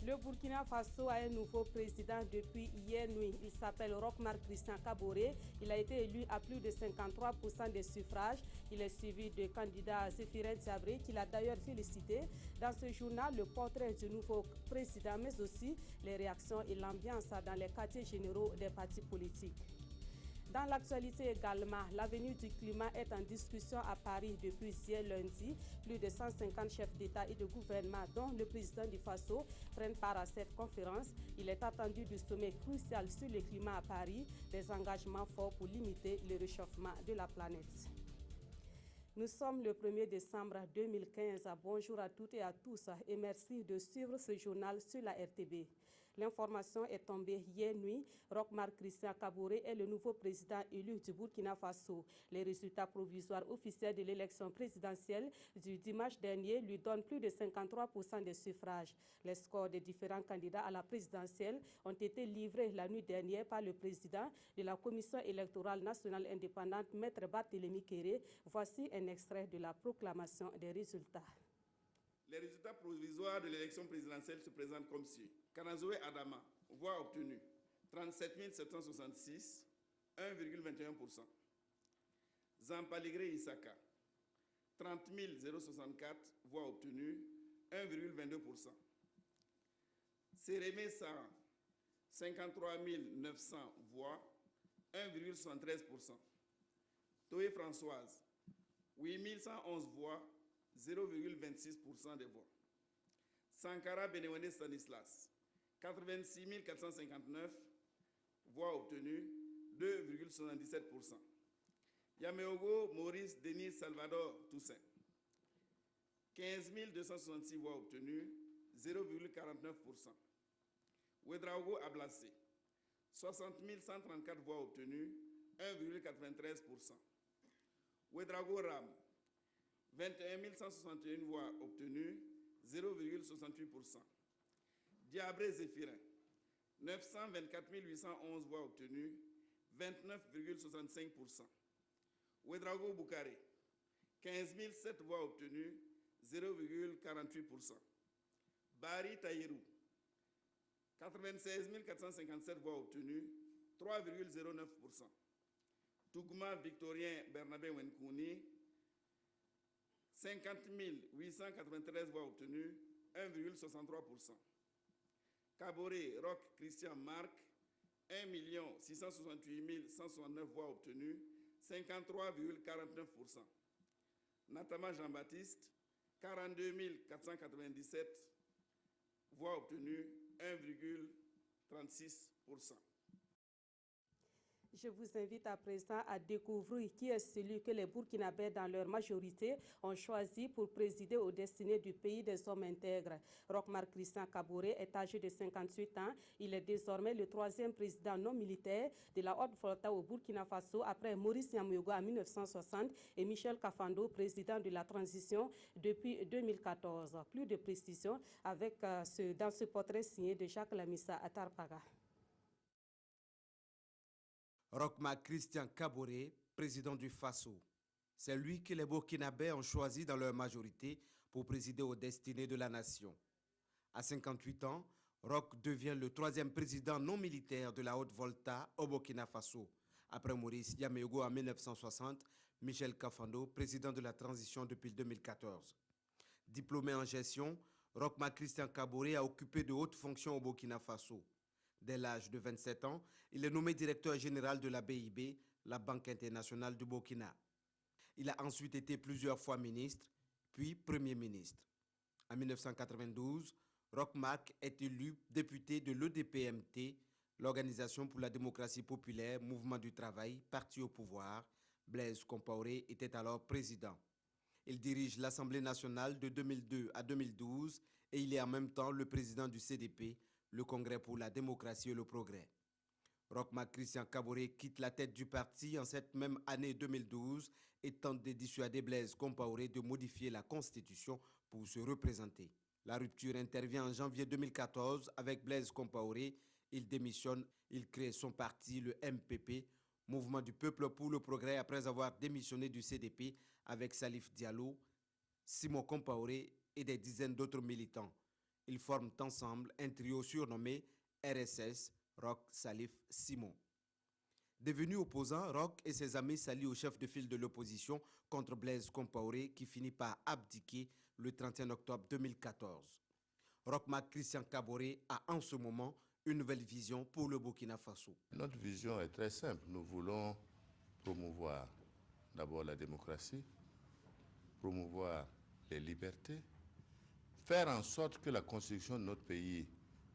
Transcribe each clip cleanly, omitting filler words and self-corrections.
Le Burkina Faso a un nouveau président depuis hier nuit. Il s'appelle Roch-Marc Christian Kaboré. Il a été élu à plus de 53% des suffrages. Il est suivi de candidat Zéphirin Diabré, qu'il a d'ailleurs félicité. Dans ce journal, le portrait du nouveau président, mais aussi les réactions et l'ambiance dans les quartiers généraux des partis politiques. Dans l'actualité également, l'avenir du climat est en discussion à Paris depuis hier lundi. Plus de 150 chefs d'État et de gouvernement, dont le président du Faso, prennent part à cette conférence. Il est attendu du sommet crucial sur le climat à Paris, des engagements forts pour limiter le réchauffement de la planète. Nous sommes le 1er décembre 2015. Bonjour à toutes et à tous et merci de suivre ce journal sur la RTB. L'information est tombée hier nuit. Roch-Marc Christian Kaboré est le nouveau président élu du Burkina Faso. Les résultats provisoires officiels de l'élection présidentielle du dimanche dernier lui donnent plus de 53% des suffrages. Les scores des différents candidats à la présidentielle ont été livrés la nuit dernière par le président de la Commission électorale nationale indépendante, Maître Barthélémy Kéré. Voici un extrait de la proclamation des résultats. Les résultats provisoires de l'élection présidentielle se présentent comme suit. Kanazoé Adama, voix obtenues 37 766, 1,21%. Zampaligré Isaka, 30 064 voix obtenues, 1,22%. Sérémé Saran, 53 900 voix, 1,73%. Toé Françoise, 8 111 voix, 0,26% des voix. Sankara Benewene Stanislas, 86 459 voix obtenues, 2,77%. Yameogo Maurice Denis Salvador Toussaint, 15 266 voix obtenues, 0,49%. Ouedraogo Ablassé, 60 134 voix obtenues, 1,93%. Ouedraogo Ram, 21 161 voix obtenues, 0,68%. Diabré Zéphirin, 924 811 voix obtenues, 29,65%. Ouedraogo Boukaré, 15 007 voix obtenues, 0,48%. Bari Taïrou, 96 457 voix obtenues, 3,09%. Tougma Victorien Bernabé Wenkouni, 50 893 voix obtenues, 1,63%. Kaboré Roch Christian Marc, 1 668 169 voix obtenues, 53,49%. Natama Jean-Baptiste, 42 497 voix obtenues, 1,36%. Je vous invite à présent à découvrir qui est celui que les Burkinabés, dans leur majorité, ont choisi pour présider aux destinées du pays des hommes intègres. Roch-Marc Christian Kaboré est âgé de 58 ans. Il est désormais le 3e président non militaire de la Haute-Volta au Burkina Faso après Maurice Yamoyogo en 1960 et Michel Kafando, président de la transition depuis 2014. Plus de précisions avec dans ce portrait signé de Jacques Lamissa à Tarpaga. Roch-Marc Christian Kaboré, président du Faso. C'est lui que les Burkinabés ont choisi dans leur majorité pour présider aux destinées de la nation. À 58 ans, Roch devient le 3e président non militaire de la Haute-Volta au Burkina Faso. Après Maurice Yameyogo en 1960, Michel Kafando, président de la transition depuis 2014. Diplômé en gestion, Roch-Marc Christian Kaboré a occupé de hautes fonctions au Burkina Faso. Dès l'âge de 27 ans, il est nommé directeur général de la BIB, la Banque internationale du Burkina. Il a ensuite été plusieurs fois ministre, puis Premier ministre. En 1992, Roch-Marc est élu député de l'EDPMT, l'Organisation pour la démocratie populaire, Mouvement du travail, parti au pouvoir. Blaise Compaoré était alors président. Il dirige l'Assemblée nationale de 2002 à 2012 et il est en même temps le président du CDP, le Congrès pour la démocratie et le progrès. Roch-Marc Christian Kaboré quitte la tête du parti en cette même année 2012 et tente de dissuader Blaise Compaoré de modifier la Constitution pour se représenter. La rupture intervient en janvier 2014 avec Blaise Compaoré. Il démissionne, il crée son parti, le MPP, Mouvement du peuple pour le progrès, après avoir démissionné du CDP avec Salif Diallo, Simon Compaoré et des dizaines d'autres militants. Ils forment ensemble un trio surnommé RSS, Roch, Salif, Simon. Devenu opposant, Roch et ses amis s'allient au chef de file de l'opposition contre Blaise Compaoré qui finit par abdiquer le 31 octobre 2014. Roch Marc Christian Kaboré a en ce moment une nouvelle vision pour le Burkina Faso. Notre vision est très simple. Nous voulons promouvoir d'abord la démocratie, promouvoir les libertés, faire en sorte que la construction de notre pays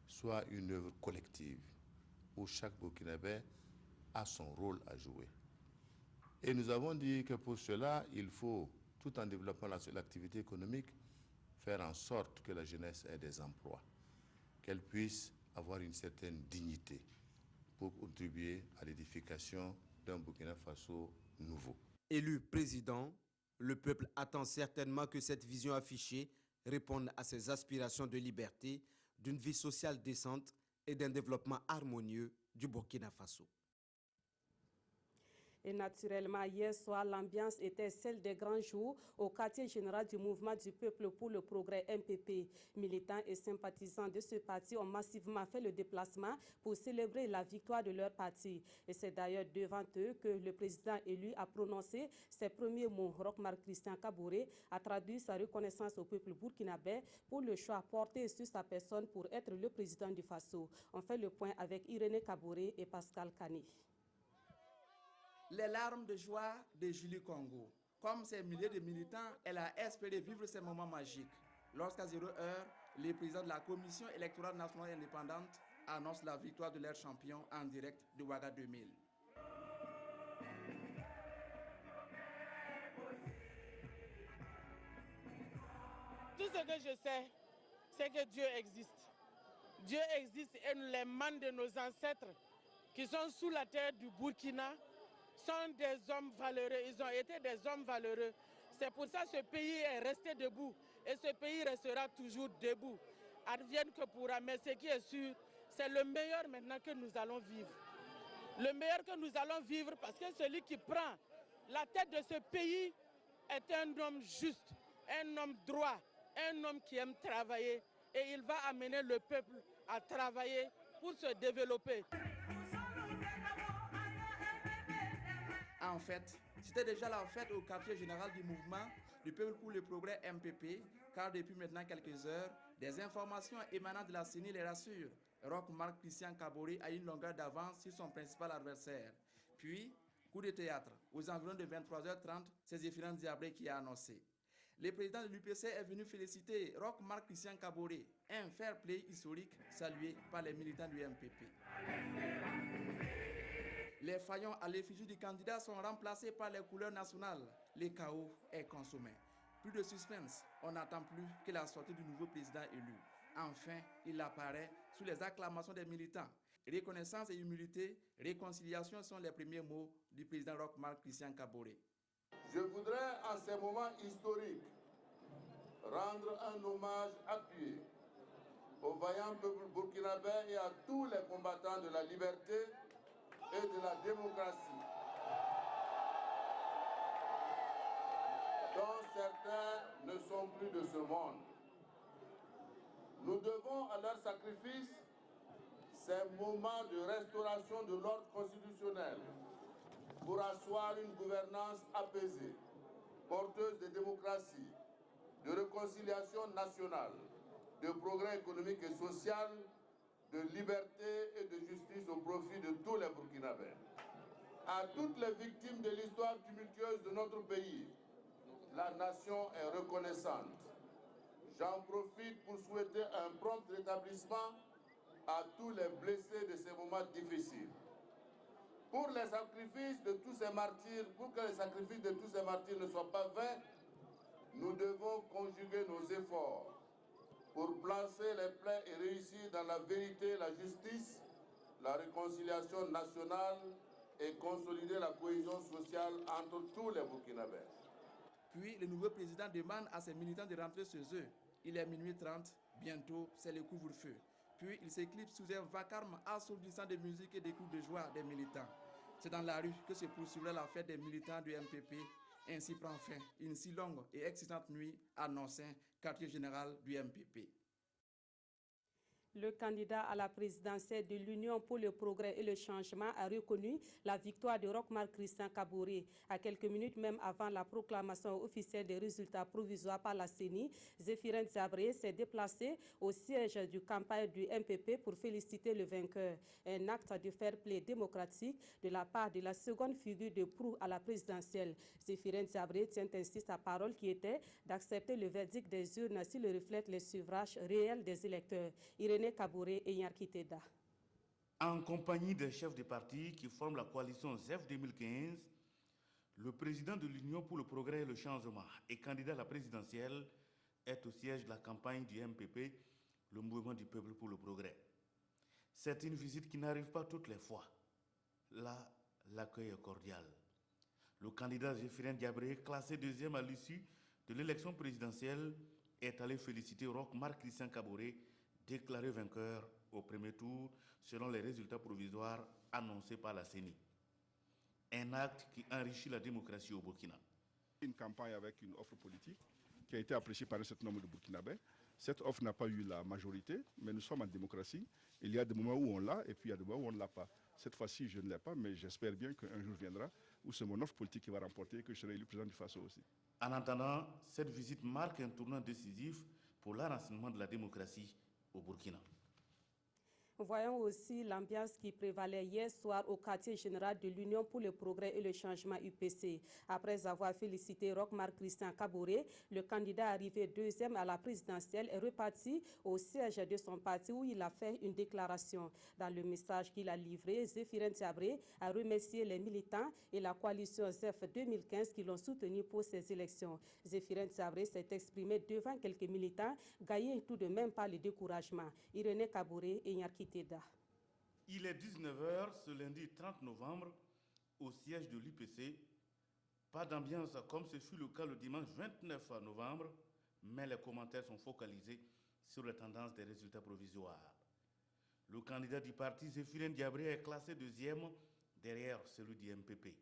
soit une œuvre collective où chaque Burkinabé a son rôle à jouer. Et nous avons dit que pour cela, il faut, tout en développant l'activité économique, faire en sorte que la jeunesse ait des emplois, qu'elle puisse avoir une certaine dignité pour contribuer à l'édification d'un Burkina Faso nouveau. Élu président, le peuple attend certainement que cette vision affichée réponde à ses aspirations de liberté, d'une vie sociale décente et d'un développement harmonieux du Burkina Faso. Et naturellement, hier soir, l'ambiance était celle des grands jours au quartier général du Mouvement du Peuple pour le Progrès MPP. Militants et sympathisants de ce parti ont massivement fait le déplacement pour célébrer la victoire de leur parti. Et c'est d'ailleurs devant eux que le président élu a prononcé ses premiers mots. Roch Marc Christian Kaboré a traduit sa reconnaissance au peuple burkinabé pour le choix porté sur sa personne pour être le président du Faso. On fait le point avec Irénée Kaboré et Pascal Kani. Les larmes de joie de Julie Congo. Comme ces milliers de militants, elle a espéré vivre ces moments magiques. Lorsqu'à 0h, les présidents de la Commission électorale nationale indépendante annoncent la victoire de leur champion en direct de Ouaga 2000. Tout ce que je sais, c'est que Dieu existe. Dieu existe et les mains de nos ancêtres qui sont sous la terre du Burkina sont des hommes valeureux, ils ont été des hommes valeureux. C'est pour ça que ce pays est resté debout et ce pays restera toujours debout. Advienne que pourra, mais ce qui est sûr, c'est le meilleur maintenant que nous allons vivre. Le meilleur que nous allons vivre parce que celui qui prend la tête de ce pays est un homme juste, un homme droit, un homme qui aime travailler et il va amener le peuple à travailler pour se développer. En fait, c'était déjà la fête au quartier général du mouvement du Peuple pour le Progrès MPP, car depuis maintenant quelques heures, des informations émanant de la CENI les rassurent. Roch Marc Christian Kaboré a une longueur d'avance sur son principal adversaire. Puis, coup de théâtre, aux environs de 23h30, c'est Zéphirin Diabré qui a annoncé. Le président de l'UPC est venu féliciter Roch Marc Christian Kaboré, un fair play historique salué par les militants du MPP. Les faillons à l'effigie du candidat sont remplacés par les couleurs nationales. Le chaos est consommé. Plus de suspense, on n'attend plus que la sortie du nouveau président élu. Enfin, il apparaît sous les acclamations des militants. Reconnaissance et humilité, réconciliation sont les premiers mots du président Roch Marc Christian Kaboré. Je voudrais, en ces moments historiques, rendre un hommage appuyé au vaillant peuple burkinabé et à tous les combattants de la liberté et de la démocratie, dont certains ne sont plus de ce monde. Nous devons à leur sacrifice ces moments de restauration de l'ordre constitutionnel pour asseoir une gouvernance apaisée, porteuse de démocratie, de réconciliation nationale, de progrès économique et social, de liberté et de justice au profit de tous les Burkinabés. À toutes les victimes de l'histoire tumultueuse de notre pays, la nation est reconnaissante. J'en profite pour souhaiter un prompt rétablissement à tous les blessés de ces moments difficiles. Pour que les sacrifices de tous ces martyrs ne soient pas vains, nous devons conjuguer nos efforts pour placer les plaies et réussir dans la vérité, la justice, la réconciliation nationale et consolider la cohésion sociale entre tous les Burkinabés. Puis, le nouveau président demande à ses militants de rentrer chez eux. Il est minuit 30, bientôt c'est le couvre-feu. Puis, il s'éclipse sous un vacarme assourdissant de musique et des coups de joie des militants. C'est dans la rue que se poursuivra la fête des militants du MPP. Ainsi prend fin une si longue et excitante nuit à Nocin, quartier général du MPP. Le candidat à la présidentielle de l'Union pour le progrès et le changement a reconnu la victoire de Roch-Marc Christian Kaboré. À quelques minutes même avant la proclamation officielle des résultats provisoires par la CENI, Zéphirin Diabré s'est déplacé au siège du campagne du MPP pour féliciter le vainqueur. Un acte de fair play démocratique de la part de la seconde figure de proue à la présidentielle. Zéphirin Diabré tient ainsi sa parole qui était d'accepter le verdict des urnes s'il reflète les suffrages réels des électeurs. Irénée Kaboré et Yarkiteda. En compagnie des chefs de parti qui forment la coalition ZEF 2015, le président de l'Union pour le progrès et le changement et candidat à la présidentielle est au siège de la campagne du MPP, le mouvement du peuple pour le progrès. C'est une visite qui n'arrive pas toutes les fois. Là, l'accueil est cordial. Le candidat Zéphirin Diabré, classé deuxième à l'issue de l'élection présidentielle, est allé féliciter Roch-Marc Christian Kaboré, déclaré vainqueur au premier tour selon les résultats provisoires annoncés par la CENI. Un acte qui enrichit la démocratie au Burkina. Une campagne avec une offre politique qui a été appréciée par un certain nombre de Burkinabés. Cette offre n'a pas eu la majorité, mais nous sommes en démocratie. Il y a des moments où on l'a et puis il y a des moments où on ne l'a pas. Cette fois-ci, je ne l'ai pas, mais j'espère bien qu'un jour viendra où c'est mon offre politique qui va remporter et que je serai élu président du Faso aussi. En attendant, cette visite marque un tournant décisif pour l'enracinement de la démocratie au Burkina. Voyons aussi l'ambiance qui prévalait hier soir au quartier général de l'Union pour le progrès et le changement UPC. Après avoir félicité Roch-Marc Christian Kaboré, le candidat arrivé deuxième à la présidentielle est reparti au siège de son parti où il a fait une déclaration. Dans le message qu'il a livré, Zéphirin Diabré a remercié les militants et la coalition ZEF 2015 qui l'ont soutenu pour ces élections. Zéphirin Diabré s'est exprimé devant quelques militants, gagnés tout de même par le découragement. Irénée Kaboré et Yarkiteda. Il est 19h ce lundi 30 novembre au siège de l'UPC. Pas d'ambiance comme ce fut le cas le dimanche 29 novembre, mais les commentaires sont focalisés sur les tendances des résultats provisoires. Le candidat du parti, Zéphirin Diabré, est classé deuxième derrière celui du MPP.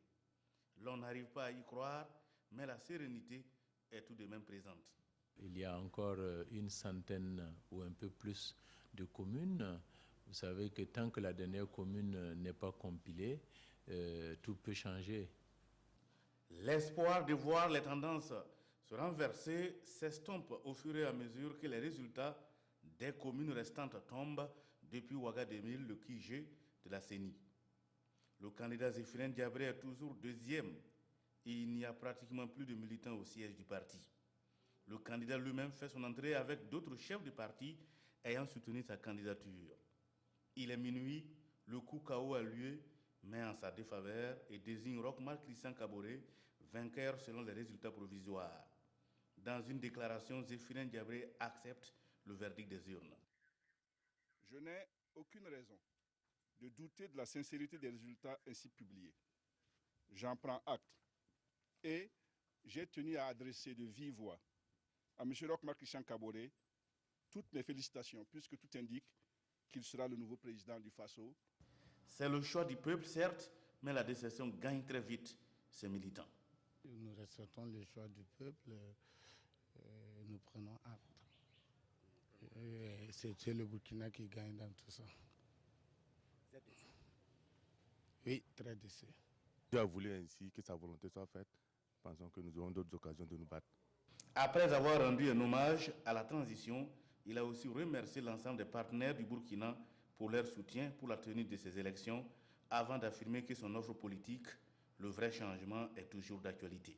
L'on n'arrive pas à y croire, mais la sérénité est tout de même présente. Il y a encore une centaine ou un peu plus de communes. Vous savez que tant que la dernière commune n'est pas compilée, tout peut changer. L'espoir de voir les tendances se renverser s'estompe au fur et à mesure que les résultats des communes restantes tombent depuis Ouagadougou, le QG de la CENI. Le candidat Zéphirin Diabré est toujours deuxième et il n'y a pratiquement plus de militants au siège du parti. Le candidat lui-même fait son entrée avec d'autres chefs de parti ayant soutenu sa candidature. Il est minuit, le coup KO a lieu, mais en sa défaveur et désigne Roch-Marc Christian Kaboré vainqueur selon les résultats provisoires. Dans une déclaration, Zéphirin Diabré accepte le verdict des urnes. Je n'ai aucune raison de douter de la sincérité des résultats ainsi publiés. J'en prends acte et j'ai tenu à adresser de vive voix à M. Roch-Marc Christian Kaboré toutes mes félicitations, puisque tout indique qu'il sera le nouveau président du Faso. C'est le choix du peuple, certes, mais la déception gagne très vite ses militants. Nous respectons le choix du peuple, nous prenons acte. C'est le Burkina qui gagne dans tout ça. Vous êtes déçu? Oui, très déçu. Dieu a voulu ainsi que sa volonté soit faite. Pensons que nous aurons d'autres occasions de nous battre. Après avoir rendu un hommage à la transition, il a aussi remercié l'ensemble des partenaires du Burkina pour leur soutien pour la tenue de ces élections, avant d'affirmer que son offre politique, le vrai changement, est toujours d'actualité.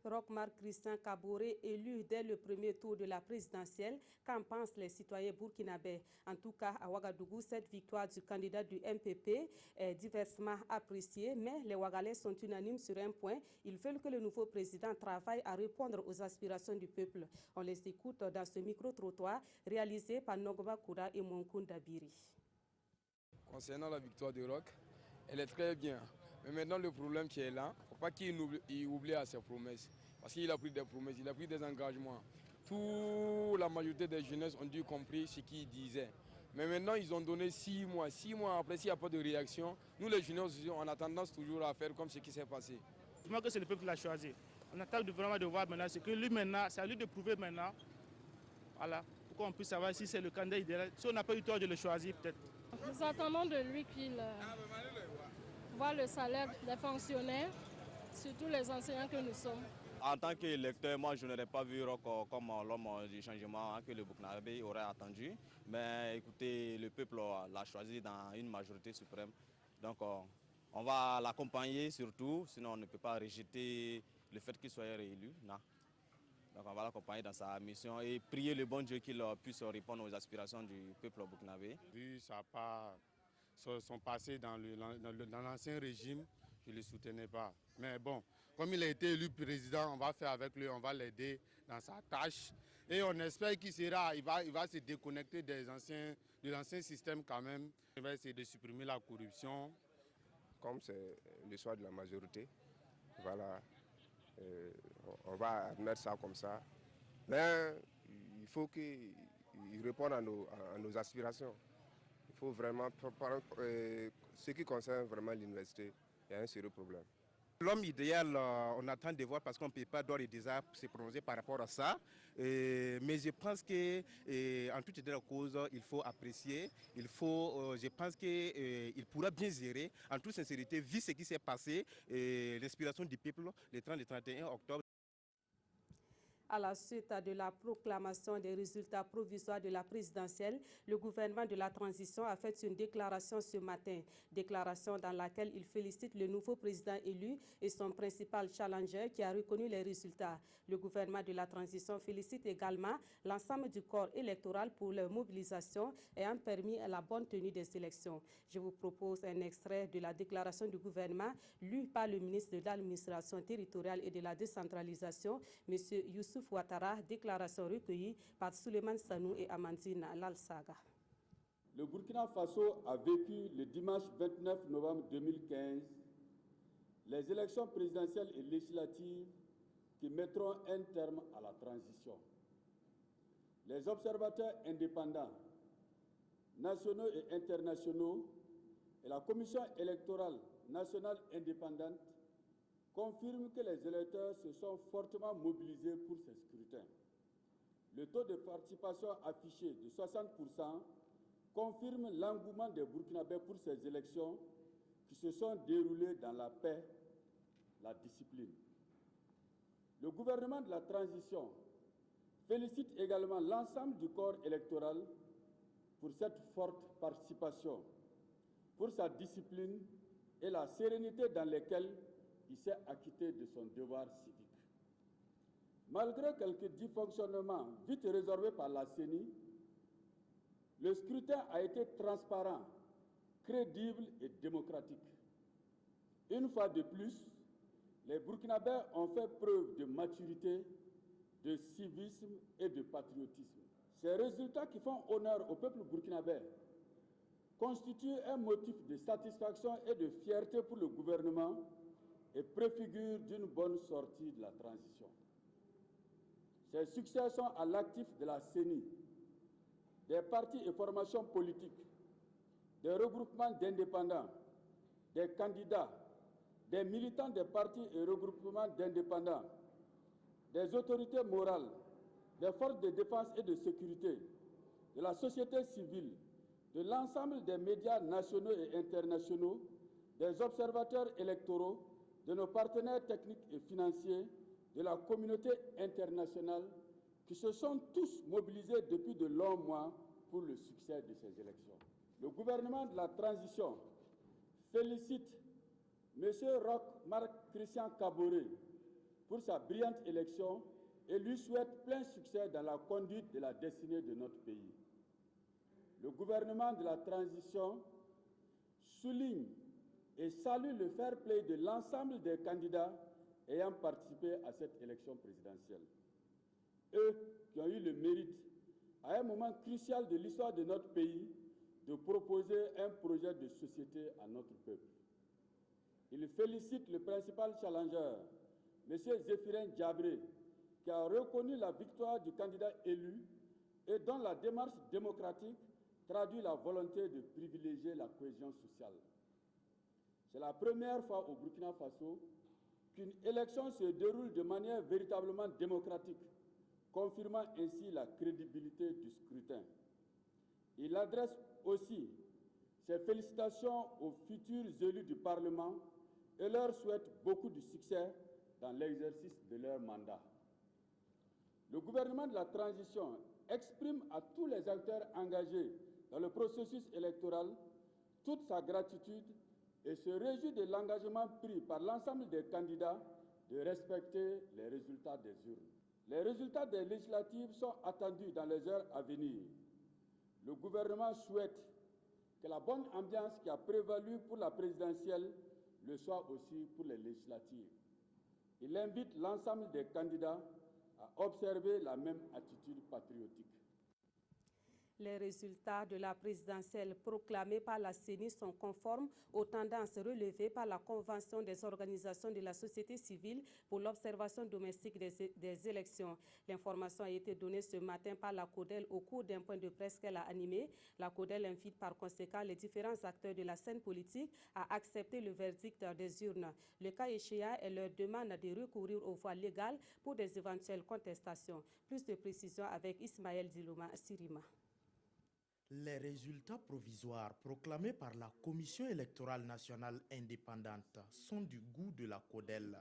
Roch-Marc Christian Kaboré élu dès le premier tour de la présidentielle. Qu'en pensent les citoyens burkinabés? En tout cas, à Ouagadougou, cette victoire du candidat du MPP est diversement appréciée, mais les Ouagalais sont unanimes sur un point. Ils veulent que le nouveau président travaille à répondre aux aspirations du peuple. On les écoute dans ce micro-trottoir réalisé par Nogba Koura et Monkoun Dabiri. Concernant la victoire de Roch, elle est très bien. Mais maintenant, le problème qui est là, il ne faut pas qu'il oublie à ses promesses. Parce qu'il a pris des promesses, il a pris des engagements. Toute la majorité des jeunesses ont dû comprendre ce qu'il disait. Mais maintenant, ils ont donné 6 mois. 6 mois après, s'il n'y a pas de réaction, nous les jeunesses, on a tendance toujours à faire comme ce qui s'est passé. Je pense que c'est le peuple qui l'a choisi. On attend vraiment de voir maintenant ce que lui maintenant, c'est à lui de prouver maintenant. Voilà. pour qu'on puisse savoir si c'est le candidat idéal, si on n'a pas eu tort de le choisir peut-être. Nous attendons de lui qu'il voit le salaire des fonctionnaires, surtout les enseignants que nous sommes. En tant qu'électeur, moi je n'aurais pas vu Roch comme l'homme du changement que le Burkinabé aurait attendu. Mais écoutez, le peuple l'a choisi dans une majorité suprême. Donc on va l'accompagner surtout, sinon on ne peut pas rejeter le fait qu'il soit réélu. Non. Donc on va l'accompagner dans sa mission et prier le bon Dieu qu'il puisse répondre aux aspirations du peuple burkinabé. Vu son passé dans l'ancien régime, je ne le soutenais pas. Mais bon, comme il a été élu président, on va faire avec lui, on va l'aider dans sa tâche. Et on espère qu'il va se déconnecter de l'ancien système quand même. Il va essayer de supprimer la corruption. Comme c'est le choix de la majorité, voilà, on va admettre ça comme ça. Mais il faut qu'il réponde à nos aspirations. Il faut vraiment, ce qui concerne vraiment l'université, il y a un sérieux problème. L'homme idéal, on attend de voir parce qu'on ne peut pas d'ores et déjà se prononcer par rapport à ça. Mais je pense qu'en toute idée de cause, il faut apprécier. Je pense qu'il pourra bien gérer, en toute sincérité, vu ce qui s'est passé, l'inspiration du peuple le 30 et 31 octobre. À la suite de la proclamation des résultats provisoires de la présidentielle, le gouvernement de la transition a fait une déclaration ce matin. Déclaration dans laquelle il félicite le nouveau président élu et son principal challenger qui a reconnu les résultats. Le gouvernement de la transition félicite également l'ensemble du corps électoral pour leur mobilisation ayant permis la bonne tenue des élections. Je vous propose un extrait de la déclaration du gouvernement lue par le ministre de l'administration territoriale et de la décentralisation, M. Youssouf Ouattara, déclaration recueillie par Souleymane Sanou et Amandine Lalsaga. Le Burkina Faso a vécu le dimanche 29 novembre 2015 les élections présidentielles et législatives qui mettront un terme à la transition. Les observateurs indépendants, nationaux et internationaux et la Commission électorale nationale indépendante confirme que les électeurs se sont fortement mobilisés pour ces scrutins. Le taux de participation affiché de 60% confirme l'engouement des Burkinabés pour ces élections qui se sont déroulées dans la paix, la discipline. Le gouvernement de la transition félicite également l'ensemble du corps électoral pour cette forte participation, pour sa discipline et la sérénité dans lesquelles il s'est acquitté de son devoir civique. Malgré quelques dysfonctionnements vite résorbés par la CENI, le scrutin a été transparent, crédible et démocratique. Une fois de plus, les Burkinabés ont fait preuve de maturité, de civisme et de patriotisme. Ces résultats qui font honneur au peuple burkinabé constituent un motif de satisfaction et de fierté pour le gouvernement et préfigure d'une bonne sortie de la transition. Ces succès sont à l'actif de la CENI, des partis et formations politiques, des regroupements d'indépendants, des candidats, des militants des partis et regroupements d'indépendants, des autorités morales, des forces de défense et de sécurité, de la société civile, de l'ensemble des médias nationaux et internationaux, des observateurs électoraux, de nos partenaires techniques et financiers, de la communauté internationale, qui se sont tous mobilisés depuis de longs mois pour le succès de ces élections. Le gouvernement de la transition félicite M. Roch Marc Christian Kaboré pour sa brillante élection et lui souhaite plein succès dans la conduite de la destinée de notre pays. Le gouvernement de la transition souligne et salue le fair play de l'ensemble des candidats ayant participé à cette élection présidentielle. Eux qui ont eu le mérite, à un moment crucial de l'histoire de notre pays, de proposer un projet de société à notre peuple. Il félicite le principal challenger, M. Zéphirin Diabré, qui a reconnu la victoire du candidat élu et dont la démarche démocratique traduit la volonté de privilégier la cohésion sociale. C'est la première fois au Burkina Faso qu'une élection se déroule de manière véritablement démocratique, confirmant ainsi la crédibilité du scrutin. Il adresse aussi ses félicitations aux futurs élus du Parlement et leur souhaite beaucoup de succès dans l'exercice de leur mandat. Le gouvernement de la transition exprime à tous les acteurs engagés dans le processus électoral toute sa gratitude et se réjouit de l'engagement pris par l'ensemble des candidats de respecter les résultats des urnes. Les résultats des législatives sont attendus dans les heures à venir. Le gouvernement souhaite que la bonne ambiance qui a prévalu pour la présidentielle le soit aussi pour les législatives. Il invite l'ensemble des candidats à observer la même attitude patriotique. Les résultats de la présidentielle proclamés par la CENI sont conformes aux tendances relevées par la Convention des organisations de la société civile pour l'observation domestique des élections. L'information a été donnée ce matin par la CODEL au cours d'un point de presse qu'elle a animé. La CODEL invite par conséquent les différents acteurs de la scène politique à accepter le verdict des urnes. Le cas échéant, elle leur demande de recourir aux voies légales pour des éventuelles contestations. Plus de précisions avec Ismaël Dilouma Sirima. Les résultats provisoires proclamés par la Commission électorale nationale indépendante sont du goût de la CODEL.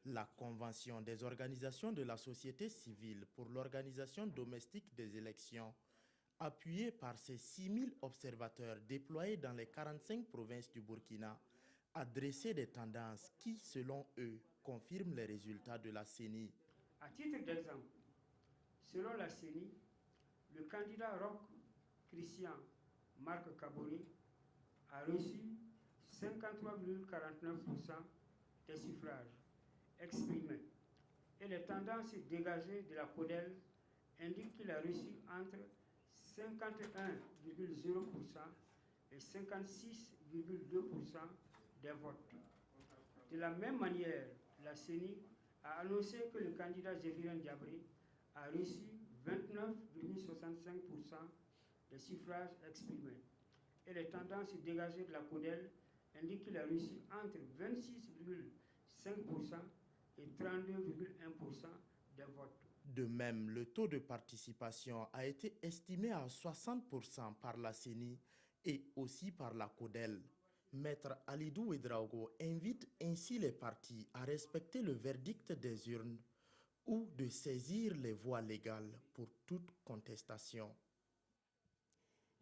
La Convention des organisations de la société civile pour l'organisation domestique des élections, appuyée par ses 6000 observateurs déployés dans les 45 provinces du Burkina, a dressé des tendances qui, selon eux, confirment les résultats de la CENI. À titre d'exemple, selon la CENI, le candidat Roch Christian Marc Kaboré a reçu 53,49% des suffrages exprimés et les tendances dégagées de la CODEL indiquent qu'il a reçu entre 51,0% et 56,2% des votes. De la même manière, la CENI a annoncé que le candidat Zéphirin Diabré a reçu 29,65% des suffrages exprimés et les tendances dégagées de la CODEL indiquent qu'il a reçu entre 26,5% et 32,1% des votes. De même, le taux de participation a été estimé à 60% par la CENI et aussi par la CODEL. Maître Alidou Ouedraogo invite ainsi les partis à respecter le verdict des urnes ou de saisir les voies légales pour toute contestation.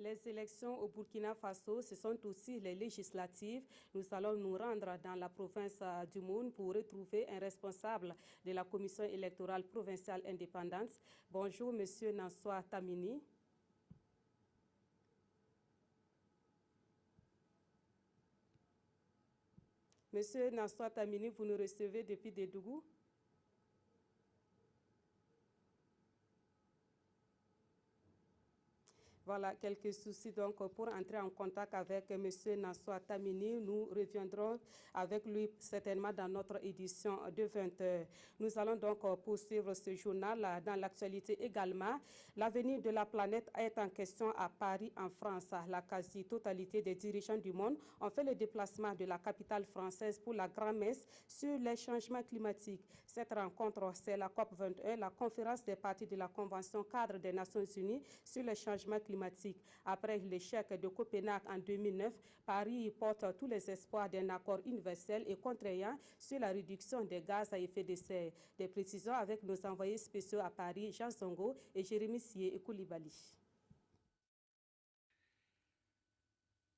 Les élections au Burkina Faso, ce sont aussi les législatives. Nous allons nous rendre dans la province du Moun pour retrouver un responsable de la commission électorale provinciale indépendante. Bonjour, Monsieur Nansoa Tamini. Monsieur Nansoa Tamini, vous nous recevez depuis Dédougou? Voilà, quelques soucis donc pour entrer en contact avec M. Nansoa Tamini. Nous reviendrons avec lui certainement dans notre édition de 20h. Nous allons donc poursuivre ce journal dans l'actualité également. L'avenir de la planète est en question à Paris, en France. La quasi-totalité des dirigeants du monde ont fait le déplacement de la capitale française pour la grand-messe sur les changements climatiques. Cette rencontre, c'est la COP21, la conférence des parties de la Convention cadre des Nations Unies sur les changements climatiques. Après l'échec de Copenhague en 2009, Paris porte tous les espoirs d'un accord universel et contraignant sur la réduction des gaz à effet de serre. Des précisions avec nos envoyés spéciaux à Paris, Jean Songo et Jérémy Sié et Koulibaly.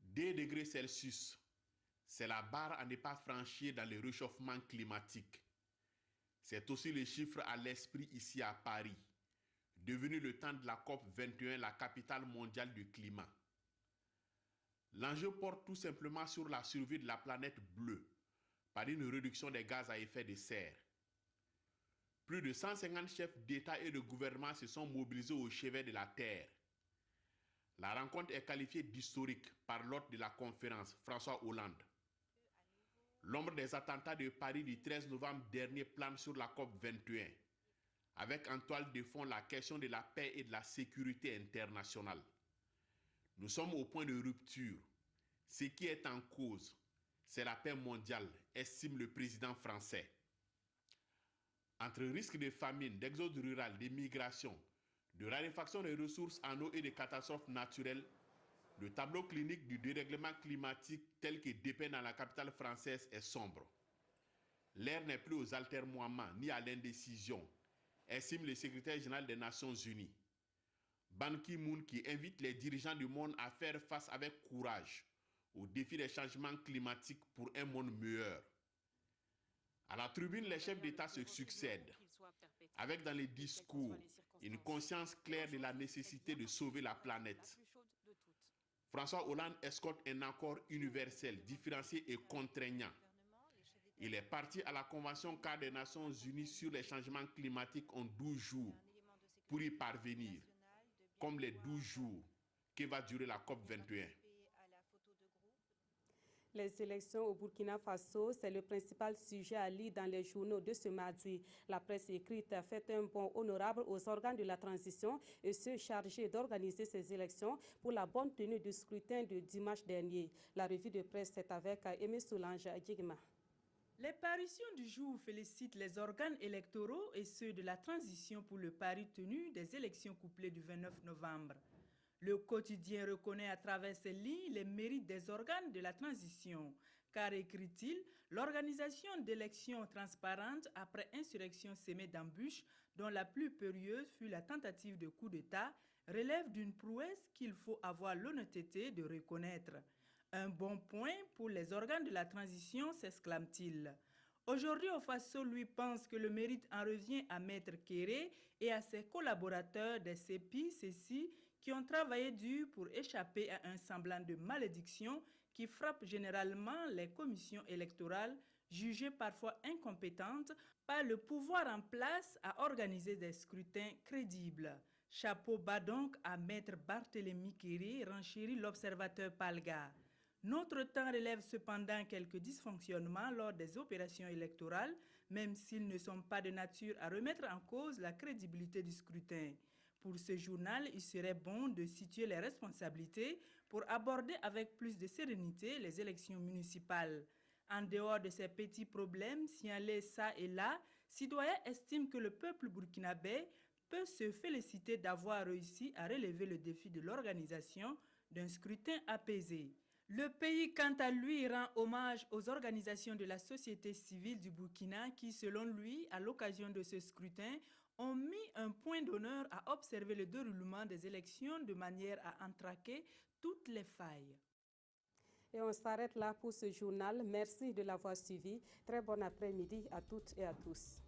2 degrés Celsius, c'est la barre à ne pas franchir dans le réchauffement climatique. C'est aussi le chiffre à l'esprit ici à Paris, devenu le temps de la COP21, la capitale mondiale du climat. L'enjeu porte tout simplement sur la survie de la planète bleue par une réduction des gaz à effet de serre. Plus de 150 chefs d'État et de gouvernement se sont mobilisés au chevet de la Terre. La rencontre est qualifiée d'historique par l'hôte de la conférence, François Hollande. L'ombre des attentats de Paris du 13 novembre dernier plane sur la COP21, avec en toile de fond la question de la paix et de la sécurité internationale. Nous sommes au point de rupture. Ce qui est en cause, c'est la paix mondiale, estime le président français. En Entre risques de famine, d'exode rural, d'immigration, de raréfaction des ressources en eau et de catastrophes naturelles, le tableau clinique du dérèglement climatique tel qu'il dépeint dans la capitale française est sombre. L'ère n'est plus aux altermoiements ni à l'indécision, estime le secrétaire général des Nations Unies. Ban Ki-moon qui invite les dirigeants du monde à faire face avec courage aux défis des changements climatiques pour un monde meilleur. À la tribune, les chefs d'État se succèdent, avec dans les discours une conscience claire de la nécessité de sauver la planète. François Hollande escorte un accord universel, différencié et contraignant. Il est parti à la Convention cadre des Nations Unies sur les changements climatiques en 12 jours pour y parvenir, comme les 12 jours que va durer la COP21. Les élections au Burkina Faso, c'est le principal sujet à lire dans les journaux de ce mardi. La presse écrite fait un bond honorable aux organes de la transition et ceux chargés d'organiser ces élections pour la bonne tenue du scrutin de dimanche dernier. La revue de presse est avec Aimé Solange Djigma. Les parutions du jour félicitent les organes électoraux et ceux de la transition pour le pari tenu des élections couplées du 29 novembre. Le quotidien reconnaît à travers ses lignes les mérites des organes de la transition, car, écrit-il, l'organisation d'élections transparentes après insurrection semée d'embûches, dont la plus périlleuse fut la tentative de coup d'État, relève d'une prouesse qu'il faut avoir l'honnêteté de reconnaître. Un bon point pour les organes de la transition, s'exclame-t-il. Aujourd'hui, au Faso, lui pense que le mérite en revient à Maître Kéré et à ses collaborateurs des CEPI, qui ont travaillé dur pour échapper à un semblant de malédiction qui frappe généralement les commissions électorales, jugées parfois incompétentes par le pouvoir en place à organiser des scrutins crédibles. Chapeau bas donc à Maître Barthélemy Kéré, renchérit l'observateur Palga. Notre temps relève cependant quelques dysfonctionnements lors des opérations électorales, même s'ils ne sont pas de nature à remettre en cause la crédibilité du scrutin. Pour ce journal, il serait bon de situer les responsabilités pour aborder avec plus de sérénité les élections municipales. En dehors de ces petits problèmes signalés ça et là, citoyens estiment que le peuple burkinabé peut se féliciter d'avoir réussi à relever le défi de l'organisation d'un scrutin apaisé. Le pays, quant à lui, rend hommage aux organisations de la société civile du Burkina qui, selon lui, à l'occasion de ce scrutin, ont mis un point d'honneur à observer le déroulement des élections de manière à entraquer toutes les failles. Et on s'arrête là pour ce journal. Merci de l'avoir suivi. Très bon après-midi à toutes et à tous.